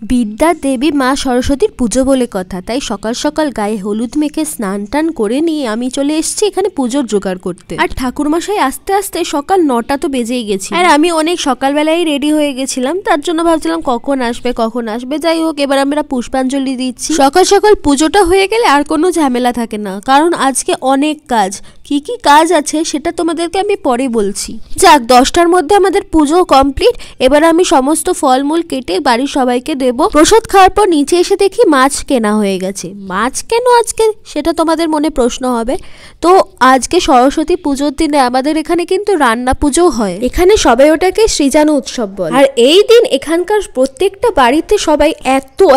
বিদ্যা দেবী মা সরস্বতীর পুজো বলে কথা, তাই সকাল সকাল গায়ে হলুদ মেখে স্নান টান করে নিয়ে আমি চলে এসেছি এখানে পুজোর জোগাড় করতে। আর ঠাকুরমশাই আস্তে আস্তে সকাল 9টা তো বেজেই গেছি, আর আমি অনেক সকালবেলায় রেডি হয়ে গেছিলাম, তার জন্য ভাবছিলাম কখন আসবে। যাই হোক, এবার আমরা পুষ্পাঞ্জলি দিচ্ছি। সকাল সকাল পুজোটা হয়ে গেলে আর কোনো ঝামেলা থাকে না, কারণ আজকে অনেক কাজ। কি কি কাজ আছে সেটা তোমাদেরকে আমি পরে বলছি। যাক, 10টার মধ্যে আমাদের পুজো কমপ্লিট। এবার আমি সমস্ত ফলমূল কেটে বাড়ির সবাইকে দেব। প্রসাদ খাওয়ার পর নিচে এসে দেখি মাছ কেনা হয়ে গেছে। মাছ কেন আজকে, সেটা তোমাদের মনে প্রশ্ন হবে। তো আজকে সরস্বতী পুজোর দিনে আমাদের এখানে কিন্তু রান্না পুজো হয়। এখানে সবাই ওটাকে সৃজানু উৎসব বলে। আর এই দিন এখানকার প্রত্যেকটা বাড়িতে সবাই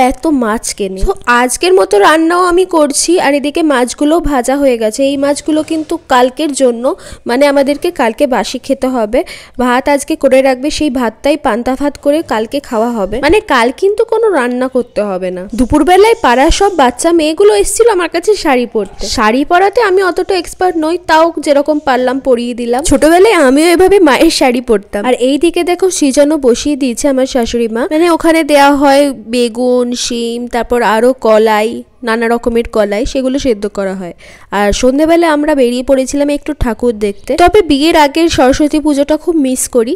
এত মাছ কেনে। তো আজকের মতো রান্নাও আমি করছি। আর এদিকে মাছগুলো ভাজা হয়ে গেছে। এই মাছগুলো কিন্তু কালকের জন্য, মানে আমাদেরকে কালকে বাসি খেতে হবে। ভাত আজকে করে রাখবে, সেই ভাতটাই পান্তা ভাত করে কালকে খাওয়া হবে। মানে কাল কিন্তু কোনো রান্না করতে হবে না। দুপুরবেলায় পাড়ার সব বাচ্চা মেয়েগুলো এসেছিল আমার কাছে শাড়ি পরতে। শাড়ি পরাতে আমি অতটা এক্সপার্ট নই, তাও যেরকম পারলাম পরিয়ে দিলাম। ছোটবেলায় আমিও এভাবে মায়ের শাড়ি পরতাম। আর এই দিকে দেখো সৃজনও বসিয়ে দিয়েছে আমার শাশুড়ি মা। মানে ওখানে দেওয়া হয় বেগুন, শিম, তারপর আরো কলাই, নানা রকমের কলাই, সেগুলো সেদ্ধ করা হয়। আর সন্ধ্যেবেলা আমরা বেরিয়ে পড়েছিলাম একটু ঠাকুর দেখতে। তবে বিয়ের আগের সরস্বতী পুজোটা খুব মিস করি।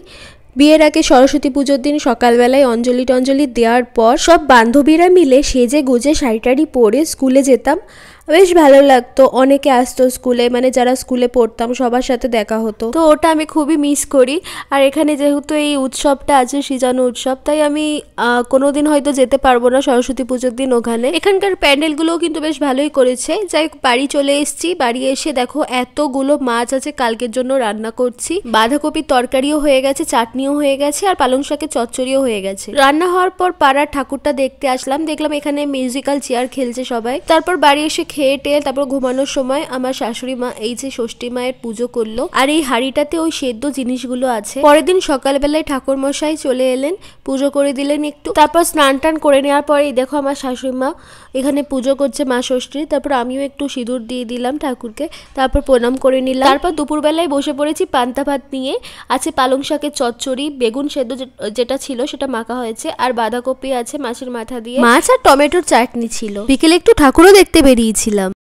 বিয়ের আগে সরস্বতী পুজোর দিন সকালবেলায় অঞ্জলি টঞ্জলি দেওয়ার পর সব বান্ধবীরা মিলে সেজে গুজে শাড়ি টাড়ি পরে স্কুলে যেতাম। বেশ ভালো লাগতো। অনেকে আসতো স্কুলে, মানে যারা স্কুলে পড়তাম সবার সাথে দেখা হতো। তো ওটা আমি খুবই মিস করি। আর এখানে যেহেতু এই উৎসবটা আছে, সৃজানু উৎসব, তাই আমি কোনোদিন হয়তো যেতে পারবো না সরস্বতী পুজোর দিন ওখানে। এখানকার প্যান্ডেলগুলোও কিন্তু বেশ ভালোই করেছে। যাই বাড়ি চলে এসেছি। বাড়ি এসে দেখো এতগুলো মাছ আছে কালকের জন্য রান্না করছি। বাঁধাকপির তরকারিও হয়ে গেছে, চাটনিও হয়ে গেছে, আর পালং শাকের চচ্চড়িও হয়ে গেছে। রান্না হওয়ার পর পাড়ার ঠাকুরটা দেখতে আসলাম। দেখলাম এখানে মিউজিক্যাল চেয়ার খেলছে সবাই। তারপর বাড়ি এসে খেয়ে টেয়ে তারপর ঘুমানোর সময় আমার শাশুড়ি মা এই যে ষষ্ঠী মায়ের পুজো করলো। আর এই হাঁড়িটাতে ওই সেদ্ধ জিনিসগুলো আছে। পরের দিন সকালবেলায় ঠাকুর মশাই চলে এলেন, পুজো করে দিলেন একটু। তারপর স্নান টান করে নেওয়ার পরে দেখো আমার শাশুড়ি মা এখানে পুজো করছে মা ষষ্ঠীর। তারপর আমিও একটু সিঁদুর দিয়ে দিলাম ঠাকুরকে, তারপর প্রণাম করে নিলাম। তারপর দুপুরবেলায় বসে পড়েছি পান্তা ভাত নিয়ে। আছে পালং শাকের চচ্চড়ি, বেগুন সেদ্ধ যেটা ছিল সেটা মাখা হয়েছে, আর বাঁধাকপি আছে মাছের মাথা দিয়ে, মাছ আর টমেটোর চাটনি ছিল। বিকেলে একটু ঠাকুরও দেখতে বেরিয়েছিলাম।